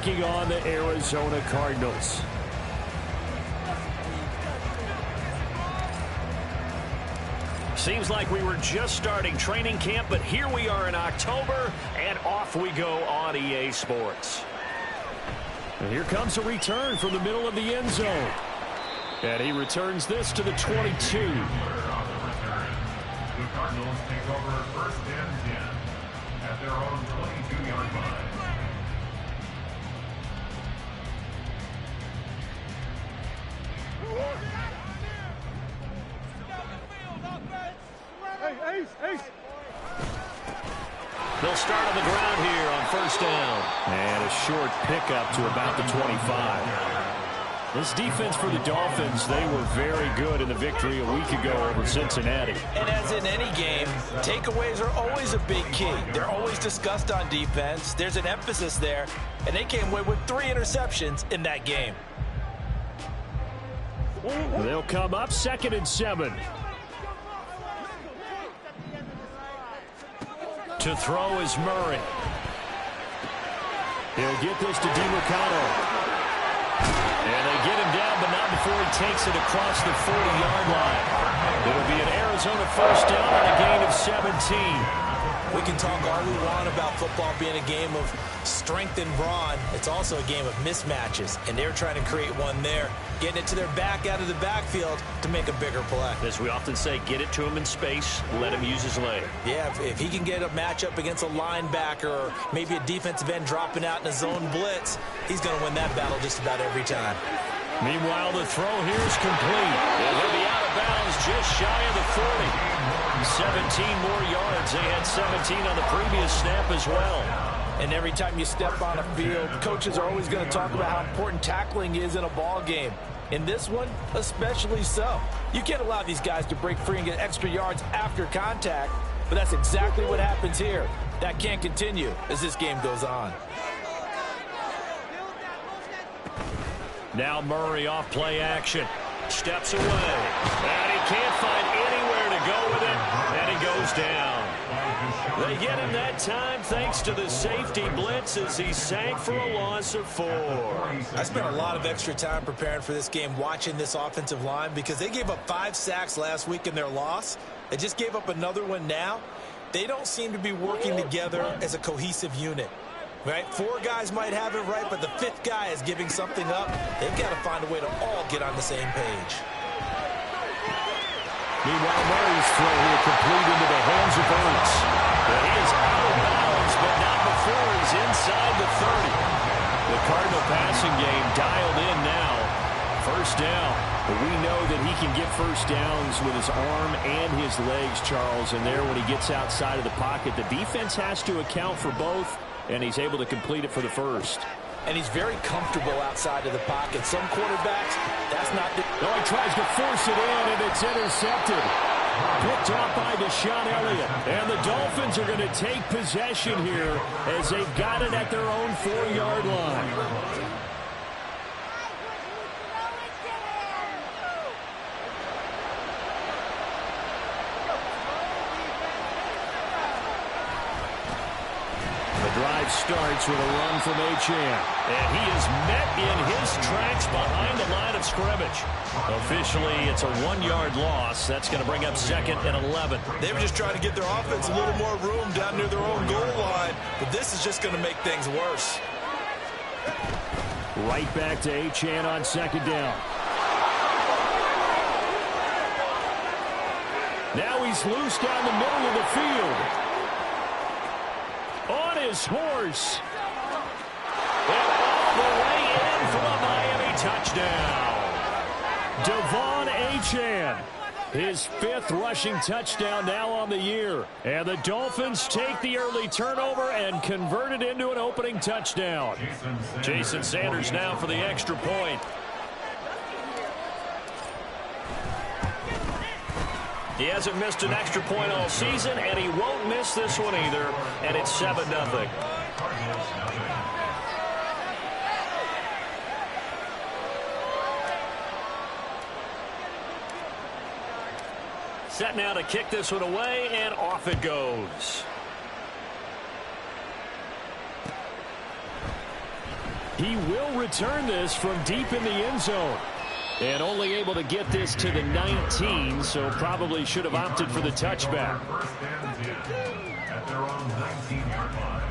taking on the Arizona Cardinals. Seems like we were just starting training camp, but here we are in October, and off we go on EA Sports. And here comes a return from the middle of the end zone. And he returns this to the 22. The Cardinals take over first and 10 at their own 22-yard line. They'll start on the ground here on first down. And a short pickup to about the 25. This defense for the Dolphins, they were very good in the victory a week ago over Cincinnati. And as in any game, takeaways are always a big key. They're always discussed on defense. There's an emphasis there, and they came away with 3 interceptions in that game. They'll come up 2nd and 7. To throw is Murray. He'll get this to DiMercato. And they get him down, but not before he takes it across the 40-yard line. It'll be an Arizona first down on a gain of 17. We can talk all we want about football being a game of strength and brawn. It's also a game of mismatches, and they're trying to create one there, getting it to their back out of the backfield to make a bigger play. As we often say, get it to him in space, let him use his leg. Yeah, if he can get a matchup against a linebacker or maybe a defensive end dropping out in a zone blitz, he's going to win that battle just about every time. Meanwhile, the throw here is complete. And he'll be out of bounds just shy of the 40. 17 more yards. They had 17 on the previous snap as well. And every time you step on a field, coaches are always going to talk about how important tackling is in a ball game. In this one, especially so. You can't allow these guys to break free and get extra yards after contact, but that's exactly what happens here. That can't continue as this game goes on. Now Murray off play action. Steps away. And he can't find anywhere to go with it. And he goes down. They get him that time thanks to the safety blitz as he sank for a loss of 4. I spent a lot of extra time preparing for this game watching this offensive line because they gave up 5 sacks last week in their loss. They just gave up another one now. They don't seem to be working together as a cohesive unit. Right? 4 guys might have it right, but the 5th guy is giving something up. They've got to find a way to all get on the same page. Meanwhile, Murray's throw here complete into the hands of Ertz. But he is out of bounds, but not before he's inside the 30. The Cardinal passing game dialed in now. First down. But we know that he can get first downs with his arm and his legs, Charles. And there, when he gets outside of the pocket, the defense has to account for both. And he's able to complete it for the first. And he's very comfortable outside of the pocket. Some quarterbacks, that's not the... Oh, he tries to force it in, and it's intercepted. Picked off by Deshaun Elliott. And the Dolphins are going to take possession here as they've got it at their own 4-yard line. Drive starts with a run from Achane. And he is met in his tracks behind the line of scrimmage. Officially, it's a 1-yard loss. That's going to bring up 2nd and 11. They were just trying to get their offense a little more room down near their own goal line, but this is just going to make things worse. Right back to Achane on 2nd down. Now he's loose down the middle of the field. On his horse. And all the way in for a Miami touchdown. Devon Achane. His 5th rushing touchdown now on the year. And the Dolphins take the early turnover and convert it into an opening touchdown. Jason Sanders now for the extra point. He hasn't missed an extra point all season, and he won't miss this one either. And it's 7-0. Set now to kick this one away, and off it goes. He will return this from deep in the end zone. And only able to get this to the 19, so probably should have opted for the touchback. First and 10 at their own 19-yard line.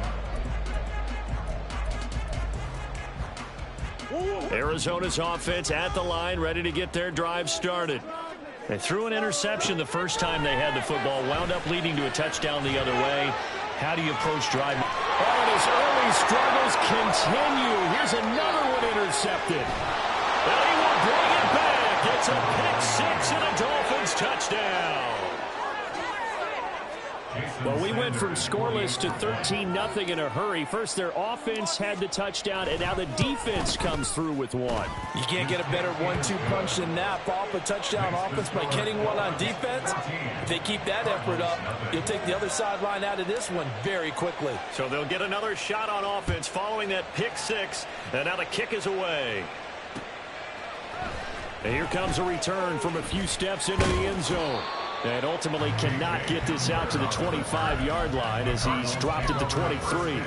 Arizona's offense at the line, ready to get their drive started. They threw an interception the first time they had the football, wound up leading to a touchdown the other way. How do you approach drive? Oh, and his early struggles continue. Here's another one intercepted. And he will bring it back. It's a pick 6 and a Dolphins touchdown. Well, we went from scoreless to 13-0 in a hurry. First, their offense had the touchdown, and now the defense comes through with one. You can't get a better 1-2 punch than that. Off a touchdown offense by getting one on defense. If they keep that effort up, you'll take the other sideline out of this one very quickly. So they'll get another shot on offense following that pick 6, and now the kick is away. And here comes a return from a few steps into the end zone. And ultimately cannot get this out to the 25-yard line as he's dropped at the 23.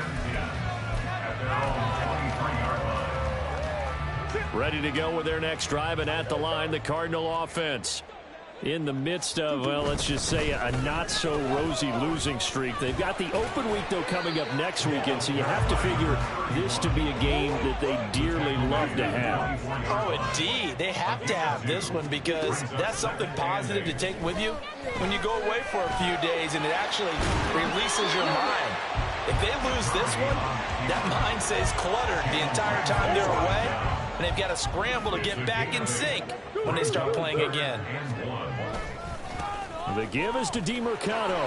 Ready to go with their next drive, and at the line, the Cardinal offense. In the midst of, well, let's just say a not-so-rosy losing streak. They've got the open week, though, coming up next weekend, so you have to figure this to be a game that they dearly love to have. Oh, indeed. They have to have this one because that's something positive to take with you when you go away for a few days, and it actually releases your mind. If they lose this one, that mind stays cluttered the entire time they're away, and they've got to scramble to get back in sync when they start playing again. The give is to DeMercado.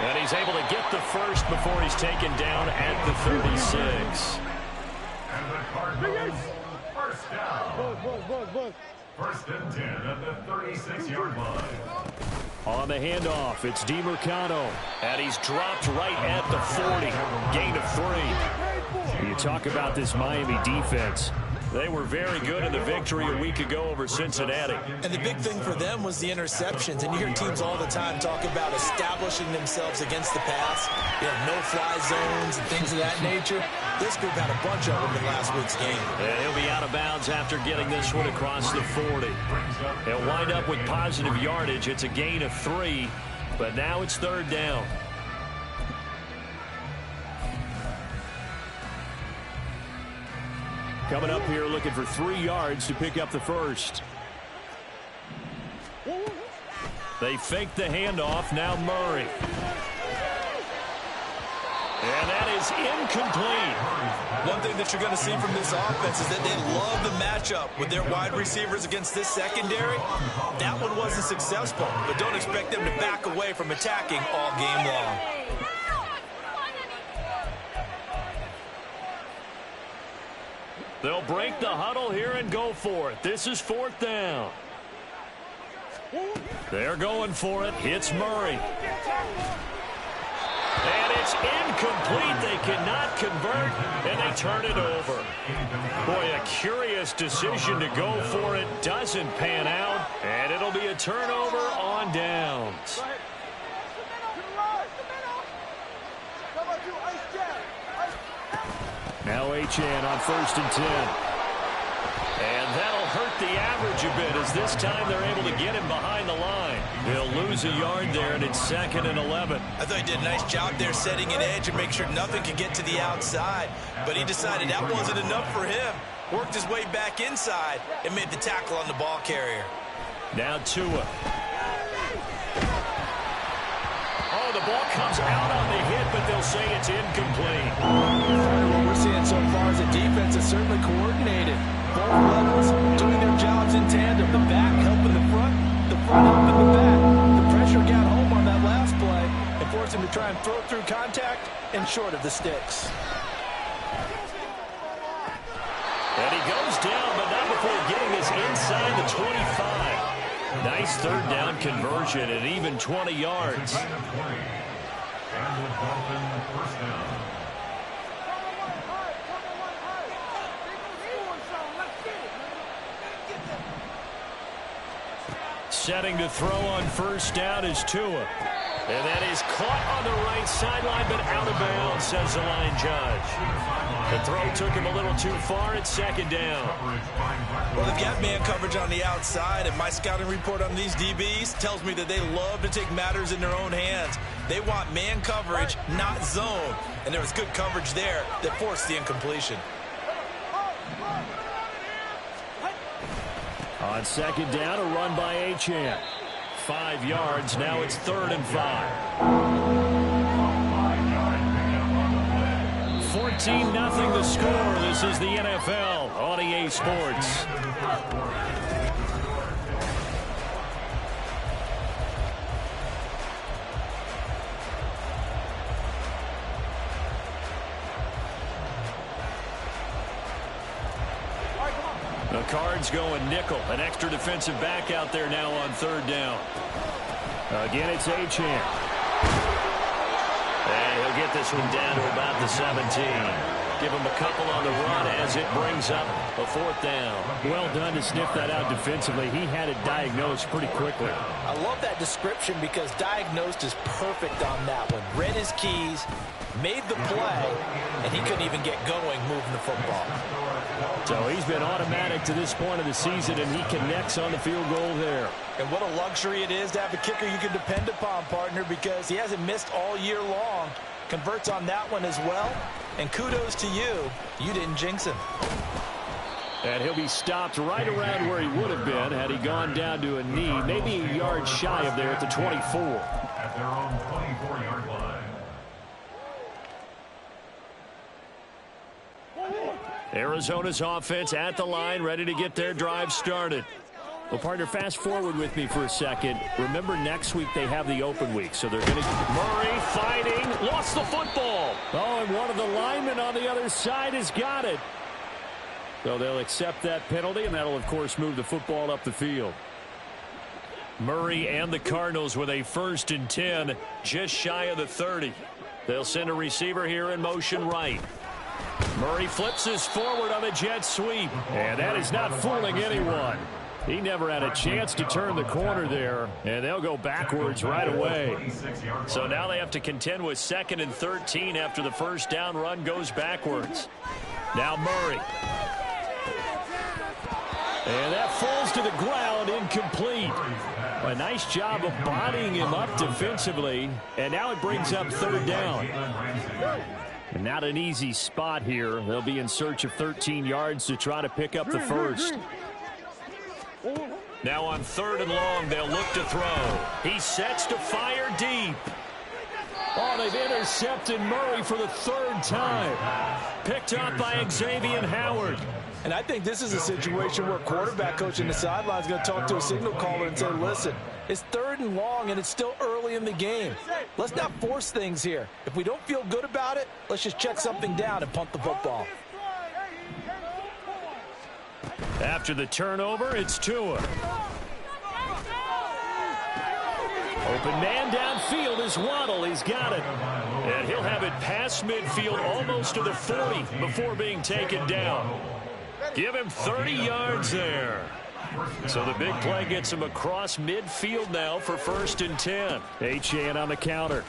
And he's able to get the first before he's taken down at the 36. And the Cardinals, first down. First and 10 at the 36-yard line. On the handoff, it's DeMercado. And he's dropped right at the 40. Gain of 3. You talk about this Miami defense. They were very good in the victory a week ago over Cincinnati. And the big thing for them was the interceptions. And you hear teams all the time talk about establishing themselves against the pass. You know, no-fly zones and things of that nature. This group had a bunch of them in last week's game. And he'll be out of bounds after getting this one across the 40. He'll wind up with positive yardage. It's a gain of 3, but now it's third down. Coming up here looking for 3 yards to pick up the first. They fake the handoff. Now Murray. And that is incomplete. One thing that you're going to see from this offense is that they love the matchup with their wide receivers against this secondary. That one wasn't successful, but don't expect them to back away from attacking all game long. They'll break the huddle here and go for it. This is fourth down. They're going for it. Hits Murray. And it's incomplete. They cannot convert, and they turn it over. Boy, a curious decision to go for it. Doesn't pan out, and it'll be a turnover on downs. Now Achane on first and 10. And that'll hurt the average a bit as this time they're able to get him behind the line. They'll lose a yard there, and it's 2nd and 11. I thought he did a nice job there setting an edge and make sure nothing could get to the outside. But he decided that wasn't enough for him. Worked his way back inside and made the tackle on the ball carrier. Now Tua. Oh, the ball comes out on the hit, but they'll say it's incomplete. What we're seeing so far is the defense is certainly coordinated. Both levels doing their jobs in tandem. The back helping the front helping the back. The pressure got home on that last play and forced him to try and throw it through contact and short of the sticks. And he goes down, but not before getting this inside the 25. Nice third down conversion at even 20 yards. And the Dolphins first down. Setting to throw on first down is Tua. And that is caught on the right sideline, but out of bounds, says the line judge. The throw took him a little too far. It's second down. Well, they've got man coverage on the outside, and my scouting report on these DBs tells me that they love to take matters in their own hands. They want man coverage, not zone. And there was good coverage there that forced the incompletion. On second down, a run by Achane. 5 yards. Now it's 3rd and 5. 14-0 the score. This is the NFL on EA Sports. The Cards going nickel. An extra defensive back out there now on 3rd down. Again, it's Achane. And he'll get this one down to about the 17. Give him a couple on the run as it brings up a 4th down. Well done to sniff that out defensively. He had it diagnosed pretty quickly. I love that description because diagnosed is perfect on that one. Read his keys, made the play, and he couldn't even get going moving the football. So he's been automatic to this point of the season, and he connects on the field goal there. And what a luxury it is to have a kicker you can depend upon, partner, because he hasn't missed all year long. Converts on that one as well. And kudos to you. You didn't jinx him. And he'll be stopped right around where he would have been had he gone down to a knee, maybe a yard shy of there at the 24. At their own 24-yard line. Arizona's offense at the line, ready to get their drive started. Well, partner, fast forward with me for a second. Remember, next week they have the open week, so they're going to... Murray fighting, lost the football. Oh, and one of the linemen on the other side has got it. So they'll accept that penalty, and that'll, of course, move the football up the field. Murray and the Cardinals with a 1st and 10, just shy of the 30. They'll send a receiver here in motion right. Murray flips his forward on a jet sweep. And that is not fooling anyone. He never had a chance to turn the corner there, and they'll go backwards right away. So now they have to contend with 2nd and 13 after the 1st down run goes backwards. Now Murray. And that falls to the ground, incomplete. A nice job of bodying him up defensively, and now it brings up 3rd down. And not an easy spot here. They'll be in search of 13 yards to try to pick up the 1st. Now on 3rd and long, they'll look to throw. He sets to fire deep. Oh, they've intercepted Murray for the 3rd time. Picked up by Xavier Howard. And I think this is a situation where quarterback coach in the sideline is going to talk to a signal caller and say, listen, it's 3rd and long, and it's still early in the game. Let's not force things here. If we don't feel good about it, let's just check something down and punt the football. After the turnover, it's Tua. Open man downfield is Waddle. He's got it. And he'll have it past midfield almost to the 40 before being taken down. Give him 30 yards there. So the big play gets him across midfield now for 1st and 10. Achane on the counter.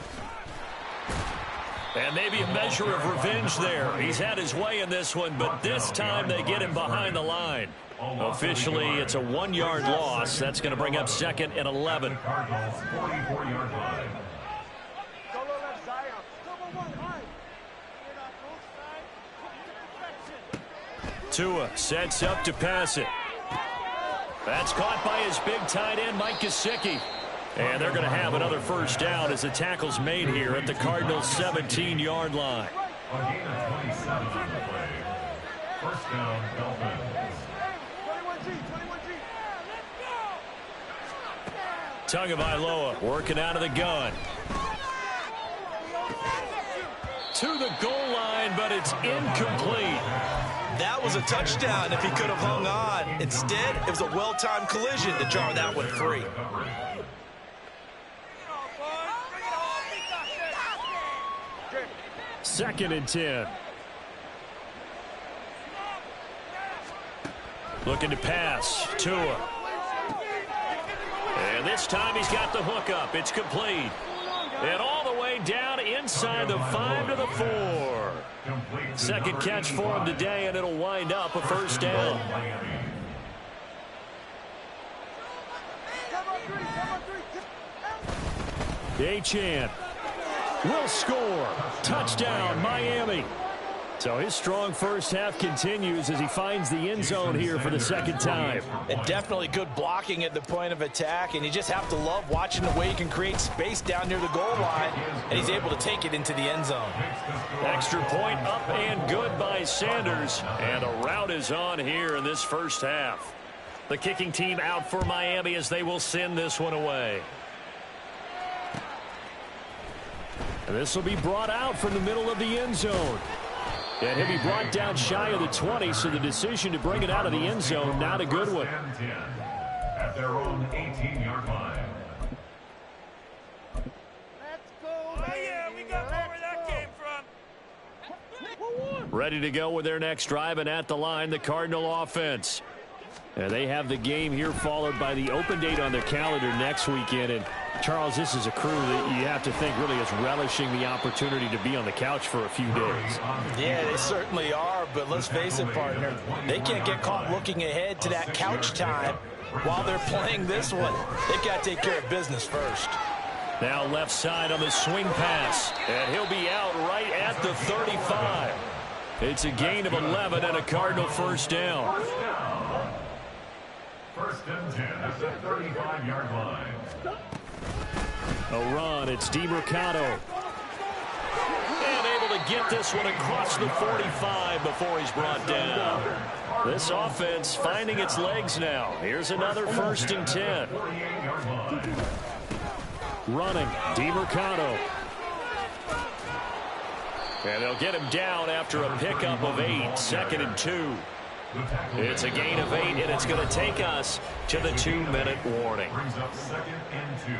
And maybe a measure of revenge there. He's had his way in this one, but this time they get him behind the line. Officially, it's a 1-yard loss. That's going to bring up 2nd and 11. Cardinals 44-yard line. Tua sets up to pass it. That's caught by his big tight end, Mike Gesicki. And they're going to have another 1st down as the tackle's made here at the Cardinals' 17-yard line. A gain of 27 on the play. 1st down, Dolphins. Tagovailoa working out of the gun. To the goal line, but it's incomplete. That was a touchdown if he could have hung on. Instead, it was a well-timed collision to jar that one free. Second and 10. Looking to pass. Tua. And this time he's got the hook up. It's complete. And all the way down inside the 5 to the 4. Second catch for him today, and it'll wind up a first down. Achane will score. Touchdown, Miami. So his strong first half continues as he finds the end zone here for the second time. And definitely good blocking at the point of attack, and you just have to love watching the way he can create space down near the goal line, and he's able to take it into the end zone. Extra point up and good by Sanders, and a rout is on here in this first half. The kicking team out for Miami as they will send this one away. And this will be brought out from the middle of the end zone. And he'll be brought down shy of the 20, so the decision to bring it out of the end zone, not a good one. At their own 18-yard line. Let's go, oh, yeah, we got where that came from. Ready to go with their next drive, and at the line, the Cardinal offense. And they have the game here followed by the open date on their calendar next weekend. And Charles, this is a crew that you have to think really is relishing the opportunity to be on the couch for a few days. Yeah, they certainly are, but let's face it, partner, they can't get caught looking ahead to that couch time while they're playing this one. They've got to take care of business first. Now left side on the swing pass, and he'll be out right at the 35. It's a gain of 11 and a Cardinal first down. First and 10 at the 35-yard line. A run, it's DeMercado. And able to get this one across the 45 before he's brought down. This offense finding its legs now. Here's another first and 10. Running, DeMercado. And they'll get him down after a pickup of 8, second and 2. It's a gain of 8, and it's going to take us to the 2-minute warning. Brings up second and 2.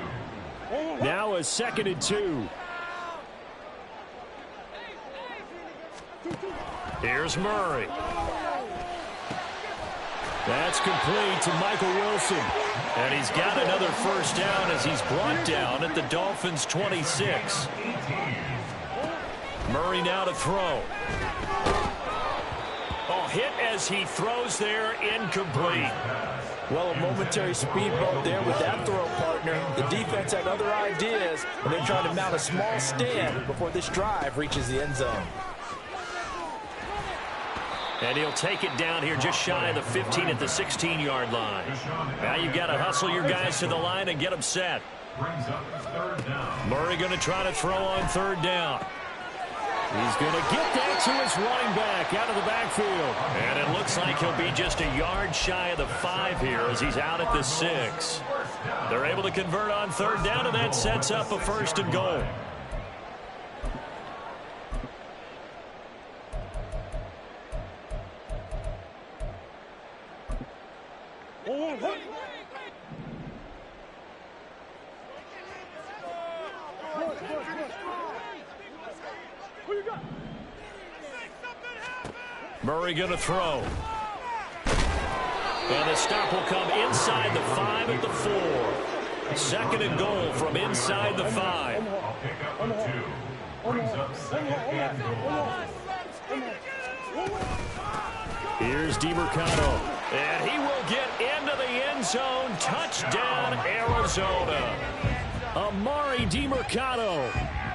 Now a second and 2. Here's Murray. That's complete to Michael Wilson. And he's got another first down as he's brought down at the Dolphins' 26. Murray now to throw. Oh, hit as he throws there, incomplete. Well, a momentary speed bump there with that throw, partner. The defense had other ideas, and they're trying to mount a small stand before this drive reaches the end zone. And he'll take it down here just shy of the 15 at the 16-yard line. Now you've got to hustle your guys to the line and get them set. Brings up third down. Murray going to try to throw on third down. He's going to get that to his running back out of the backfield. And it looks like he'll be just a yard shy of the 5 here as he's out at the 6. They're able to convert on third down, and that sets up a first and goal. Murray going to throw. And the stop will come inside the 5 at the 4. Second and goal from inside the 5. Pick up a 2. Brings up second and goal. Here's DeMercado. And he will get into the end zone. Touchdown, Arizona. Amari DeMercado.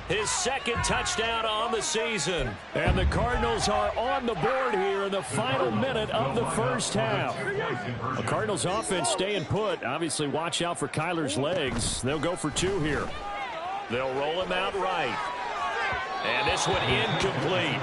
His second touchdown on the season. And the Cardinals are on the board here in the final minute of the first half. The Cardinals offense staying put. Obviously, watch out for Kyler's legs. They'll go for 2 here. They'll roll him out right. And this one incomplete.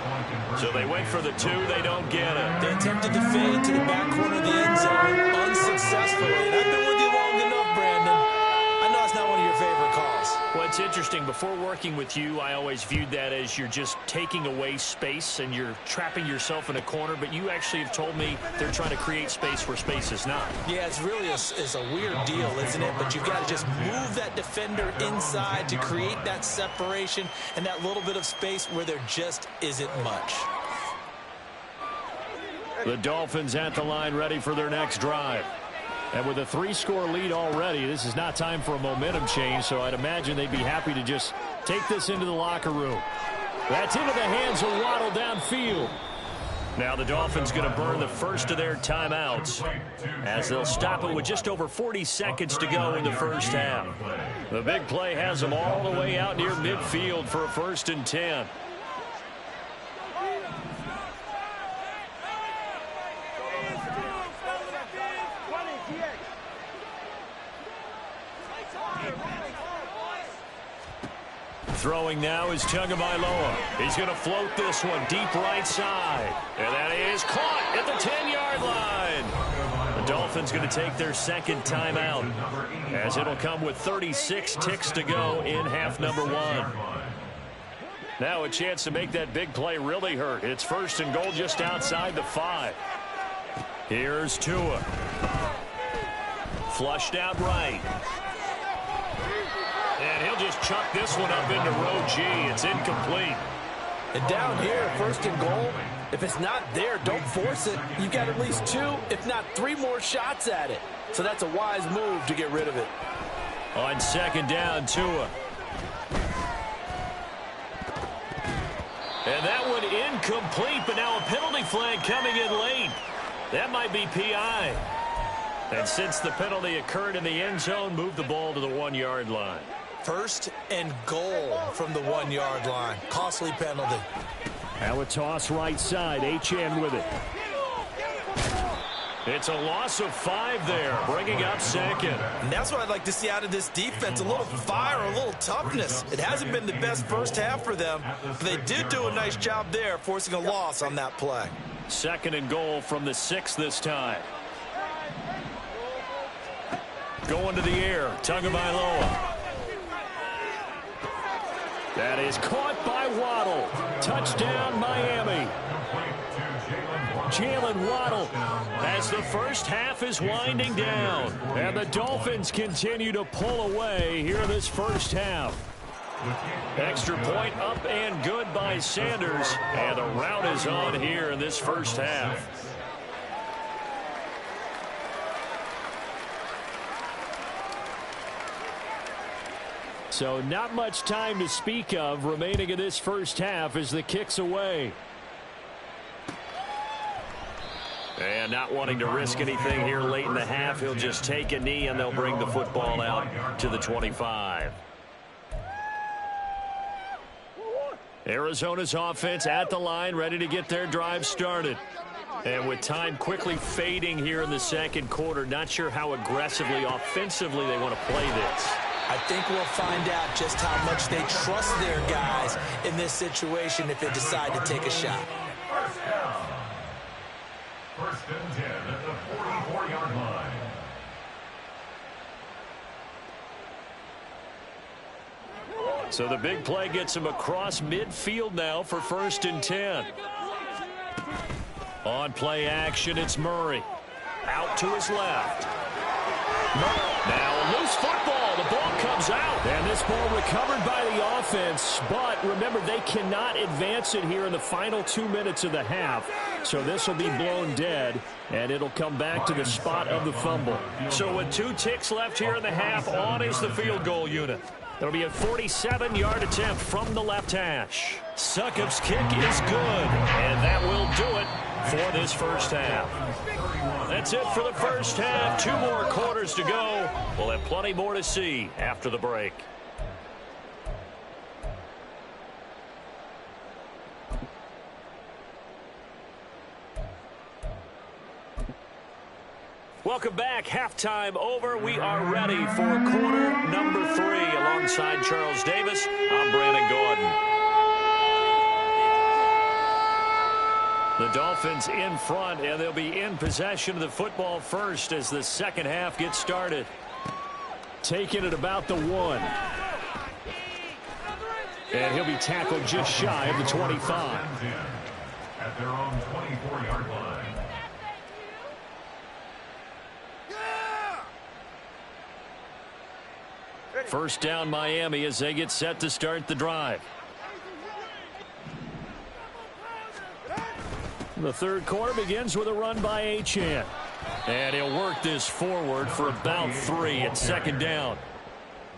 So they went for the 2. They don't get it. They attempted to fade to the back corner of the end zone unsuccessfully. And I've been with you long enough, Brandon. I know it's not one of your favorite calls. Well, it's interesting. Before working with you, I always viewed that as you're just taking away space and you're trapping yourself in a corner. But you actually have told me they're trying to create space where space is not. Yeah, it's really a weird deal, isn't it? But you've got to just move that defender inside to create that separation and that little bit of space where there just isn't much. The Dolphins at the line ready for their next drive. And with a 3-score lead already, this is not time for a momentum change, so I'd imagine they'd be happy to just take this into the locker room. That's into the hands of Waddle downfield. Now the Dolphins going to burn the first of their timeouts as they'll stop it with just over 40 seconds to go in the first half. The big play has them all the way out near midfield for a 1st and 10. Throwing now is Tagovailoa. He's going to float this one deep right side. And that is caught at the 10-yard line. The Dolphins going to take their second timeout as it'll come with 36 ticks to go in half number 1. Now a chance to make that big play really hurt. It's 1st and goal just outside the 5. Here's Tua. Flushed out right. And he'll just chuck this one up into row G. It's incomplete. And down here, 1st and goal, if it's not there, don't force it. You've got at least 2, if not 3 more shots at it. So that's a wise move to get rid of it. On 2nd down, Tua. And that one incomplete, but now a penalty flag coming in late. That might be PI. And since the penalty occurred in the end zone, move the ball to the 1-yard line. 1st and goal from the 1-yard line. Costly penalty. Now a toss right side. Achane with it. It's a loss of 5 there, bringing up 2nd. And that's what I'd like to see out of this defense, a little fire, a little toughness. It hasn't been the best first half for them, but they did do a nice job there, forcing a loss on that play. 2nd and goal from the 6 this time. Going to the air, Tagovailoa. That is caught by Waddle. Touchdown, Miami. Jalen Waddle as the first half is winding down. And the Dolphins continue to pull away here in this first half. Extra point up and good by Sanders. And the rout is on here in this first half. So not much time to speak of remaining in this first half as the kick's away. And not wanting to risk anything here late in the half, he'll just take a knee and they'll bring the football out to the 25. Arizona's offense at the line, ready to get their drive started. And with time quickly fading here in the second quarter, not sure how aggressively, offensively they want to play this. I think we'll find out just how much they trust their guys in this situation if they decide to take a shot. 1st and 10 at the 44-yard line. So the big play gets him across midfield now for 1st and 10. On play action, it's Murray. Out to his left. Now a loose football. The ball comes out. And this ball recovered by the offense. But remember, they cannot advance it here in the final 2 minutes of the half. So this will be blown dead, and it'll come back to the spot of the fumble. So with 2 ticks left here in the half, on is the field goal unit. It'll be a 47-yard attempt from the left hash. Succop's kick is good, and that will do it for this first half. That's it for the first half. 2 more quarters to go. We'll have plenty more to see after the break. Welcome back. Halftime over. We are ready for quarter number 3. Alongside Charles Davis, I'm Brandon Gordon. The Dolphins in front, and they'll be in possession of the football first as the second half gets started. Taking it about the 1. And he'll be tackled just shy of the 25. At their own 24-yard line. First down Miami as they get set to start the drive. The third quarter begins with a run by Achane. And he'll work this forward for about 3 at second down.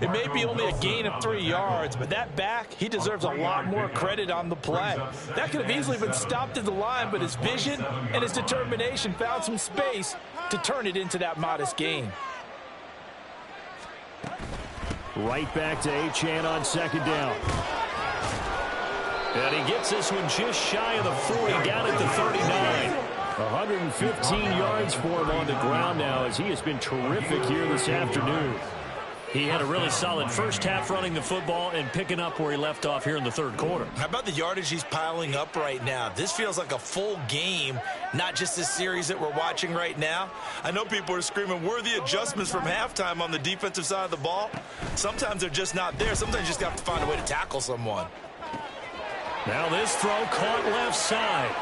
It may be only a gain of 3 yards, but that back, he deserves a lot more credit on the play. That could have easily been stopped at the line, but his vision and his determination found some space to turn it into that modest gain. Right back to Achane on second down. And he gets this one just shy of the 40, down at the 39. 115 yards for him on the ground now, as he has been terrific here this afternoon. He had a really solid first half running the football and picking up where he left off here in the third quarter. How about the yardage he's piling up right now? This feels like a full game, not just this series that we're watching right now. I know people are screaming, worthy adjustments from halftime on the defensive side of the ball. Sometimes they're just not there. Sometimes you just have to find a way to tackle someone. Now this throw caught left side.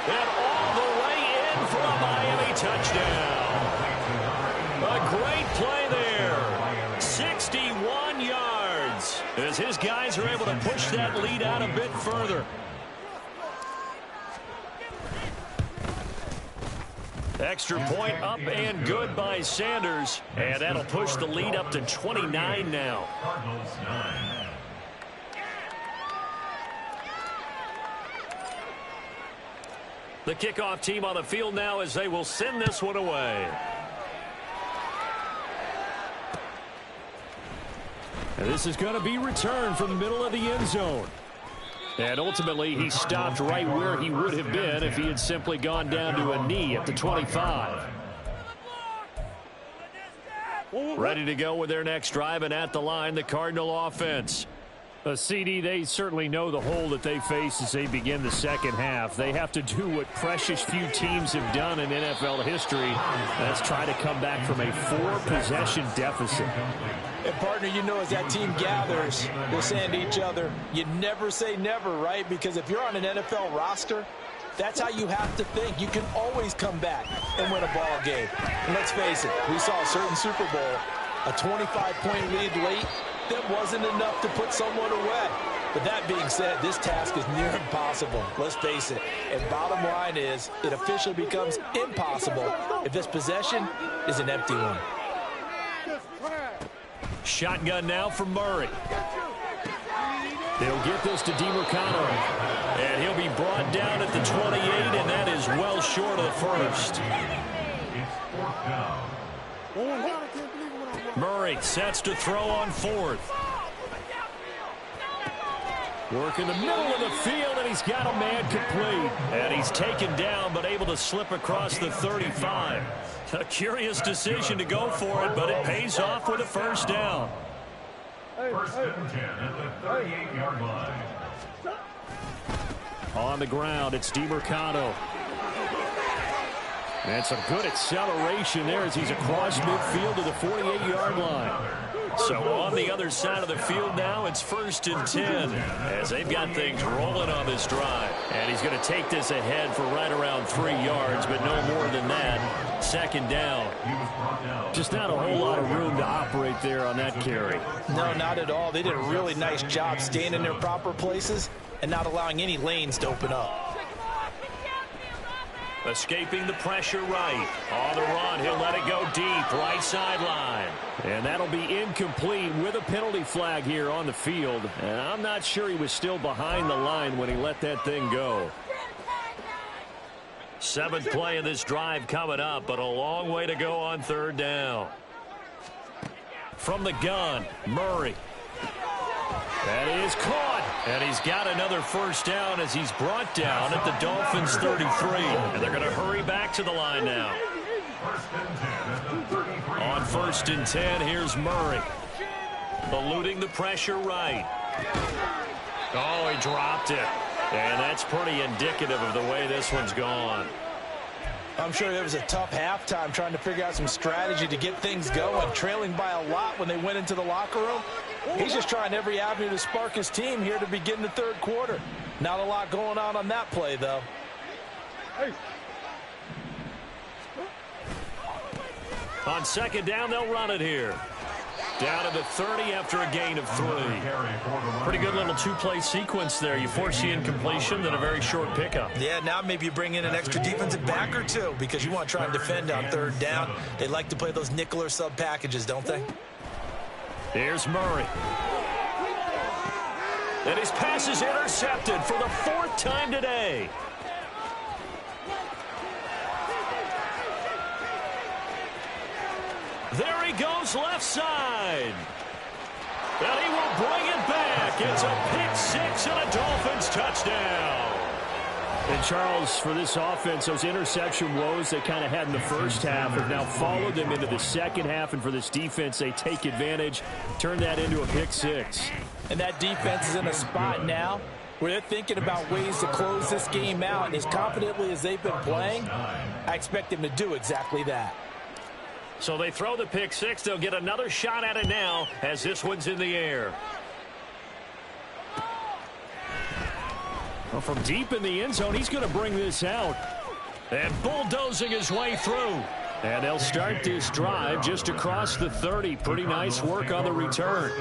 And all the way in for a Miami touchdown. A great play there. 61 yards as his guys are able to push that lead out a bit further. Extra point up and good by Sanders. And that'll push the lead up to 29 now. The kickoff team on the field now as they will send this one away. And this is going to be returned from the middle of the end zone. And ultimately, he stopped right where he would have been if he had simply gone down to a knee at the 25. Ready to go with their next drive, and at the line, the Cardinal offense. CD, they certainly know the hole that they face as they begin the second half. They have to do what precious few teams have done in NFL history. That's try to come back from a 4-possession deficit. And, partner, you know, as that team gathers, they're saying to each other, you never say never, right? Because if you're on an NFL roster, that's how you have to think. You can always come back and win a ball game. And let's face it, we saw a certain Super Bowl, a 25-point lead late. That wasn't enough to put someone away. But that being said, this task is near impossible. Let's face it. And bottom line is, it officially becomes impossible if this possession is an empty one. Shotgun now for Murray. They'll get this to DiMercado. And he'll be brought down at the 28, and that is well short of the first. Murray sets to throw on fourth. Work in the middle of the field, and he's got a man complete. And he's taken down, but able to slip across the 35. A curious decision to go for it, but it pays off with a first down. First and 10 at the 38-yard line. On the ground, it's DiMercado. And some good acceleration there as he's across midfield to the 48-yard line. So on the other side of the field now, it's first and 10 as they've got things rolling on this drive. And he's going to take this ahead for right around 3 yards, but no more than that. Second down. Just not a whole lot of room to operate there on that carry. No, not at all. They did a really nice job staying in their proper places and not allowing any lanes to open up. Escaping the pressure right. On the run, he'll let it go deep, right sideline. And that'll be incomplete with a penalty flag here on the field. And I'm not sure he was still behind the line when he let that thing go. 7th play of this drive coming up, but a long way to go on third down. From the gun, Murray. That is caught, and he's got another first down as he's brought down at the Dolphins' 33. And they're going to hurry back to the line now. On first and 10, here's Murray. Eluding the pressure right. Oh, he dropped it. And that's pretty indicative of the way this one's gone. I'm sure there was a tough halftime trying to figure out some strategy to get things going, trailing by a lot when they went into the locker room. He's just trying every avenue to spark his team here to begin the third quarter. Not a lot going on that play, though. On second down, they'll run it here. Down to the 30 after a gain of 3. Pretty good little two-play sequence there. You force the incompletion, then a very short pickup. Yeah, now maybe you bring in an extra defensive back or two because you want to try and defend on 3rd down. They like to play those nickel or sub packages, don't they? Here's Murray. And his pass is intercepted for the 4th time today. There he goes left side. And he will bring it back. It's a pick 6 and a Dolphins touchdown. And Charles, for this offense, those interception woes they kind of had in the first half have now followed them into the second half. And for this defense, they take advantage, turn that into a pick 6. And that defense is in a spot now where they're thinking about ways to close this game out. And as confidently as they've been playing, I expect them to do exactly that. So they throw the pick 6. They'll get another shot at it now as this one's in the air. Well, from deep in the end zone, he's going to bring this out. And bulldozing his way through. And they'll start this drive just across the 30. Pretty nice work on the return.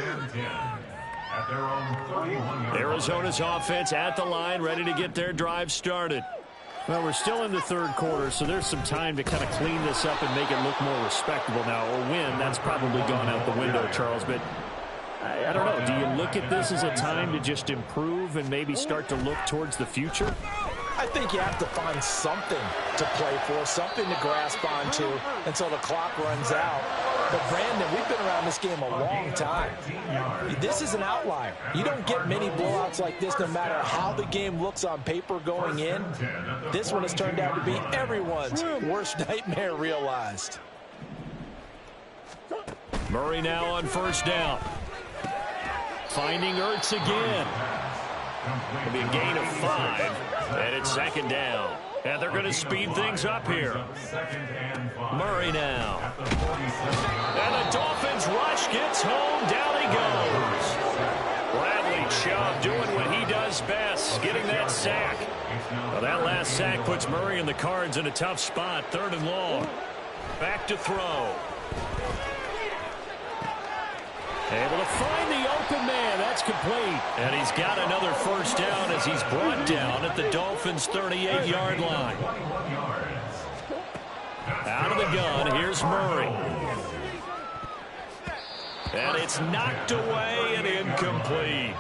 Arizona's offense at the line, ready to get their drive started. Well, we're still in the 3rd quarter, so there's some time to kind of clean this up and make it look more respectable now. Or win, that's probably gone out the window, Charles. But I don't know. Do you look at this as a time to just improve and maybe start to look towards the future? I think you have to find something to play for, something to grasp onto until the clock runs out. But, Brandon, we've been around this game a long time. This is an outlier. You don't get many blowouts like this no matter how the game looks on paper going in. This one has turned out to be everyone's worst nightmare realized. Murray now on 1st down. Finding Ertz again. It'll be a gain of 5, and it's 2nd down. And they're going to speed things up here. Murray now. And the Dolphins rush gets home. Down he goes. Bradley Chubb doing what he does best, getting that sack. Well, that last sack puts Murray and the Cards in a tough spot. 3rd and long. Back to throw. Able to find the open man. That's complete. And he's got another 1st down as he's brought down at the Dolphins' 38-yard line. Out of the gun, here's Murray. And it's knocked away and incomplete.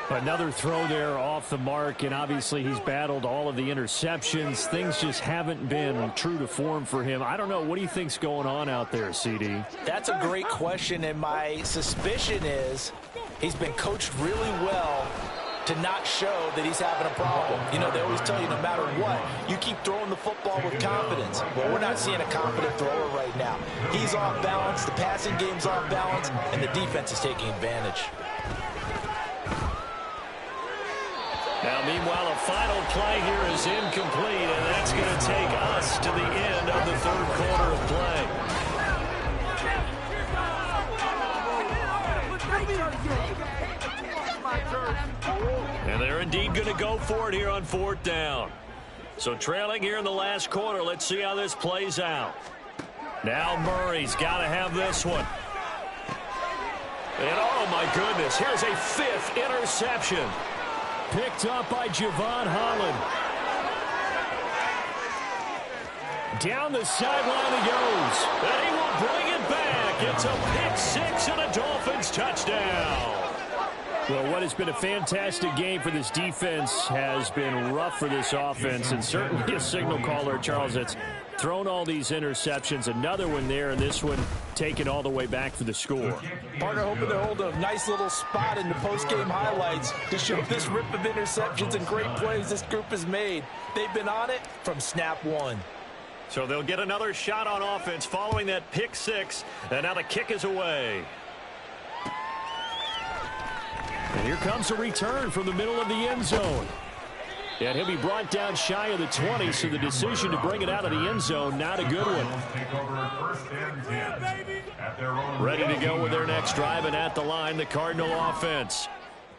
Another throw there off the mark, and obviously he's battled all of the interceptions. Things just haven't been true to form for him. I don't know. What do you think's going on out there, CD? That's a great question, and my suspicion is he's been coached really well to not show that he's having a problem. You know, they always tell you no matter what, you keep throwing the football with confidence. Well, we're not seeing a confident thrower right now. He's off balance, the passing game's off balance, and the defense is taking advantage. Now, meanwhile, a final play here is incomplete, and that's going to take us to the end of the 3rd quarter of play. And they're indeed going to go for it here on 4th down. So trailing here in the last quarter, let's see how this plays out. Now Murray's got to have this one. And oh my goodness, here's a 5th interception. Picked up by Javon Holland. Down the sideline he goes. And he will bring it back. It's a pick 6 and a Dolphins touchdown. Well, what has been a fantastic game for this defense has been rough for this offense, and certainly a signal caller, Charles, that's thrown all these interceptions. Another one there, and this one taken all the way back for the score. Partner hoping to hold a nice little spot in the post-game highlights to show this rip of interceptions and great plays this group has made. They've been on it from snap 1. So they'll get another shot on offense following that pick 6, and now the kick is away. And here comes a return from the middle of the end zone. And he'll be brought down shy of the 20, so the decision to bring it out of the end zone, not a good one. Ready to go with their next drive, and at the line, the Cardinal offense.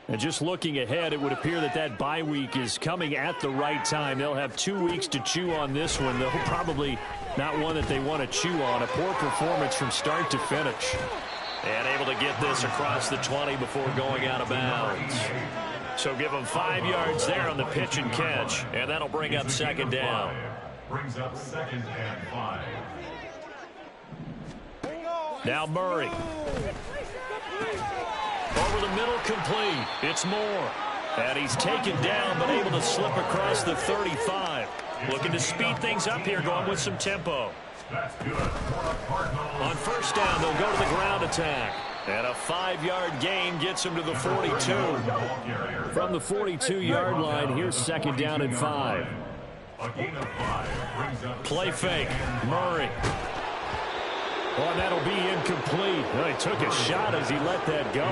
And just looking ahead, it would appear that that bye week is coming at the right time. They'll have 2 weeks to chew on this one, though probably not one that they want to chew on. A poor performance from start to finish. And able to get this across the 20 before going out of bounds. So give them 5 yards there on the pitch and catch, and that'll bring up second down. Brings up 2nd and 5. Now Murray. Over the middle, complete. It's Moore. And he's taken down, but able to slip across the 35. Looking to speed things up here, going with some tempo. That's good for the Cardinals. On first down, they'll go to the ground attack. And a 5-yard gain gets him to the 42. From the 42-yard line, here's second down and 5. A gain of 5 brings up Play fake. Murray. Oh, and that'll be incomplete. Well, he took a shot as he let that go.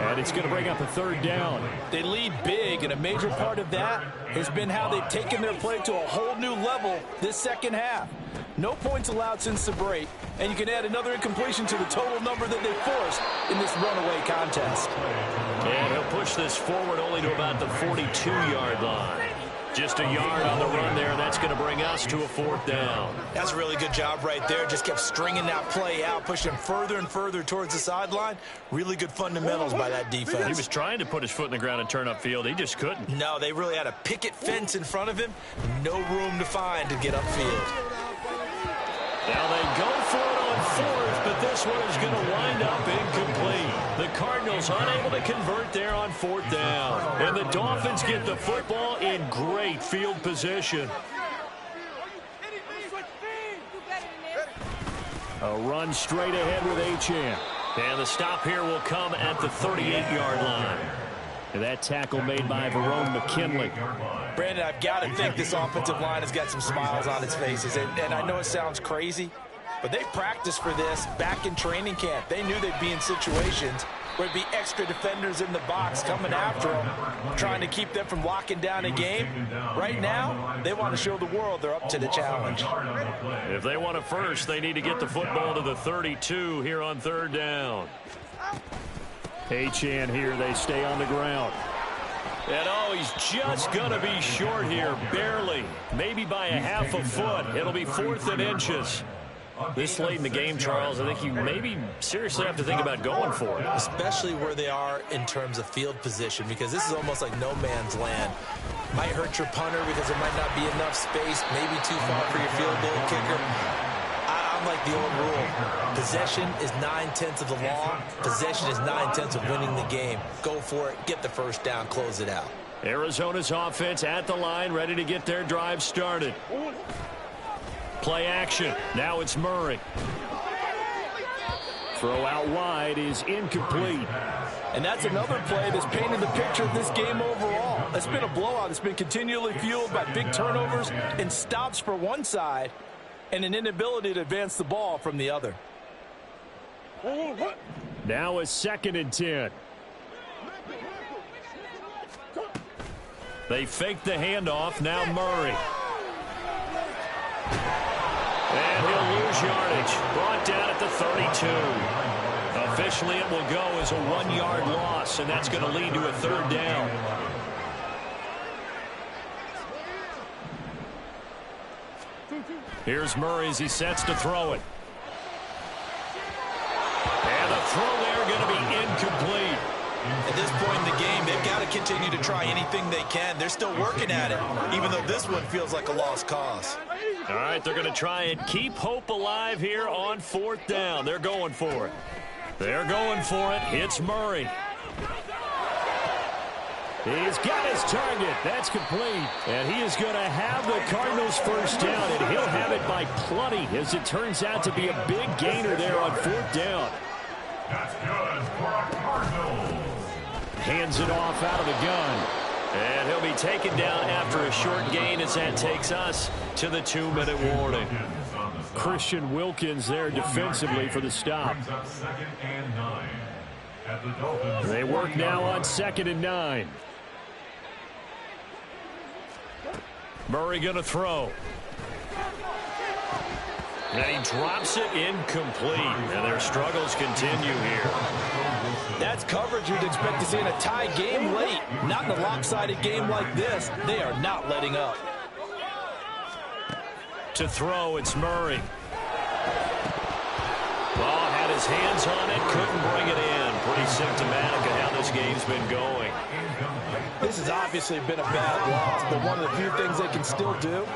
And it's going to bring up a third down. They lead big, and a major part of that has been how they've taken their play to a whole new level this second half. No points allowed since the break, and you can add another incompletion to the total number that they forced in this runaway contest. And he'll push this forward only to about the 42-yard line. Just a yard on the run there, and that's going to bring us to a fourth down. That's a really good job right there. Just kept stringing that play out, pushing further and further towards the sideline. Really good fundamentals by that defense. He was trying to put his foot in the ground and turn upfield. He just couldn't. No, they really had a picket fence in front of him. No room to find to get upfield. Now they go for it on fourth, but this one is going to wind up incomplete. The Cardinals unable to convert there on fourth down. And the Dolphins get the football in great field position. A run straight ahead with Achane. And the stop here will come at the 38-yard line. And that tackle made by Verone McKinley. Brandon, I've got to think this offensive line has got some smiles on its faces. And I know it sounds crazy, but they practiced for this back in training camp. They knew they'd be in situations where it'd be extra defenders in the box coming after them, trying to keep them from locking down a game. Right now, they want to show the world they're up to the challenge. If they want a first, they need to get the football to the 32 here on third down. Achane here, they stay on the ground. And oh, he's just going to be short here, barely. Maybe by a half a foot. It'll be 4th and inches. This late in the game, Charles, I think you maybe seriously have to think about going for it. Especially where they are in terms of field position, because this is almost like no man's land. Might hurt your punter because there might not be enough space, maybe too far for your field goal kicker. I'm like the old rule. Possession is 9/10 of the law. Possession is 9/10 of winning the game. Go for it. Get the first down. Close it out. Arizona's offense at the line, ready to get their drive started. Play action. Now it's Murray. Throw out wide is incomplete. And that's another play that's painted the picture of this game overall. It's been a blowout. It's been continually fueled by big turnovers and stops for one side and an inability to advance the ball from the other. Now a 2nd and 10. They fake the handoff. Now Murray. And he'll lose yardage. Brought down at the 32. Officially, it will go as a 1-yard loss, and that's going to lead to a third down. Here's Murray as he sets to throw it. And the throw there going to be incomplete. At this point in the game, they've got to continue to try anything they can. They're still working at it, even though this one feels like a lost cause. All right, they're going to try and keep hope alive here on 4th down. They're going for it. They're going for it. It's Murray. He's got his target. That's complete. And he is going to have the Cardinals first down, and he'll have it by plenty, as it turns out to be a big gainer there on 4th down. That's good for a Cardinals. Hands it off out of the gun. And he'll be taken down after a short gain as that takes us to the 2-minute warning. Christian Wilkins there defensively for the stop. They work now on 2nd and 9. Murray going to throw. And he drops it incomplete. And their struggles continue here. That's coverage you'd expect to see in a tie game late. Not in a lopsided game like this. They are not letting up. To throw, it's Murray. Ball had his hands on it, couldn't bring it in. Pretty symptomatic of how this game's been going. This has obviously been a bad loss, but one of the few things they can still do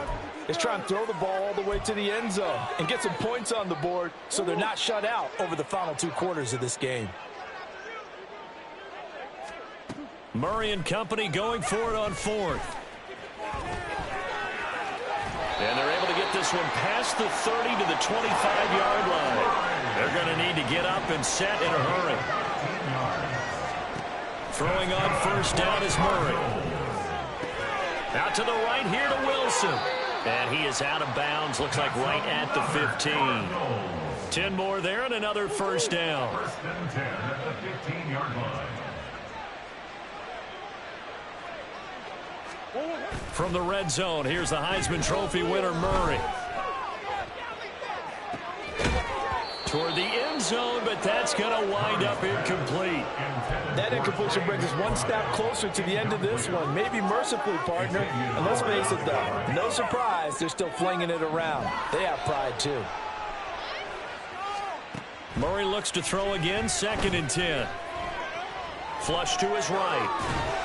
is try and throw the ball all the way to the end zone and get some points on the board so they're not shut out over the final 2 quarters of this game. Murray and company going for it on 4th. And they're able to get this one past the 30 to the 25-yard line. They're going to need to get up and set in a hurry. Throwing on 1st down is Murray. Out to the right here to Wilson. And he is out of bounds. Looks like right at the 15. 10 more there and another 1st down. 1st and 10 at the 15-yard line. From the red zone, here's the Heisman Trophy winner, Murray. Toward the end zone, but that's going to wind up incomplete. That incompletion brings us one step closer to the end of this one. Maybe mercifully, partner. And let's face it, though, no surprise, they're still flinging it around. They have pride, too. Murray looks to throw again, 2nd and 10. Flush to his right.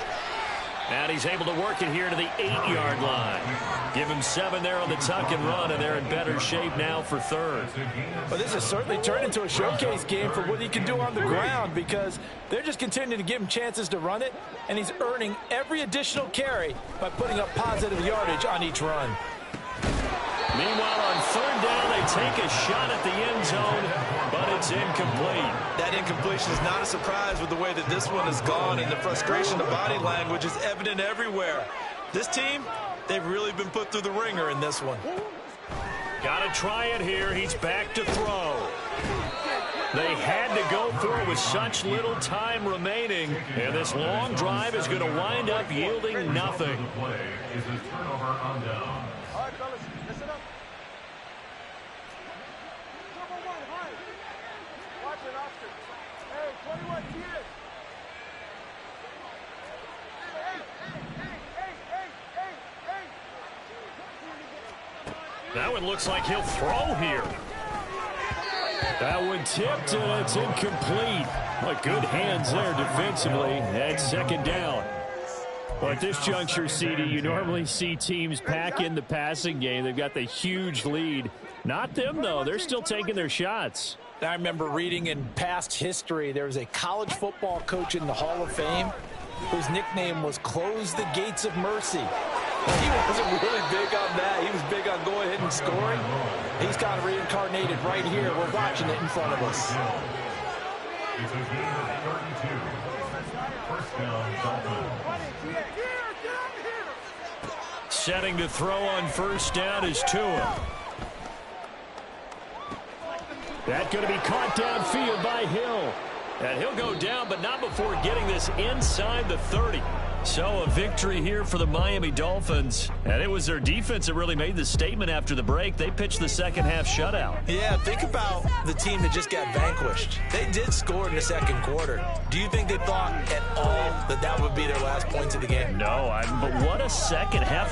And he's able to work it here to the 8-yard line. Give him 7 there on the tuck and run, and they're in better shape now for 3rd. Well, this has certainly turned into a showcase game for what he can do on the ground because they're just continuing to give him chances to run it, and he's earning every additional carry by putting up positive yardage on each run. Meanwhile, on 3rd down, they take a shot at the end zone, but it's incomplete. That incompletion is not a surprise with the way that this one has gone, and the frustration of body language is evident everywhere. This team, they've really been put through the ringer in this one. Got to try it here. He's back to throw. They had to go for it with such little time remaining, and this long drive is going to wind up yielding nothing. The play is a turnover on down. All right, fellas, listen up. Number 1, high. Watch it, Oscar. Hey, 21 here. That one looks like he'll throw here. That one tipped, and it's incomplete. But good hands there defensively. That's 2nd down. Well, at this juncture, CD, you normally see teams pack in the passing game. They've got the huge lead. Not them, though. They're still taking their shots. I remember reading in past history, there was a college football coach in the Hall of Fame whose nickname was Close the Gates of Mercy. He wasn't really big on that. He was big on going ahead and scoring. He's kind of reincarnated right here. We're watching it in front of us. It's a game of 32. 1st down, Dolphins. Setting to throw on 1st down is Tua. That's going to be caught downfield by Hill. And he'll go down, but not before getting this inside the 30. So a victory here for the Miami Dolphins. And it was their defense that really made the statement after the break. They pitched the 2nd half shutout. Yeah, think about the team that just got vanquished. They did score in the 2nd quarter. Do you think they thought at all that that would be their last points of the game? No, but what a 2nd half.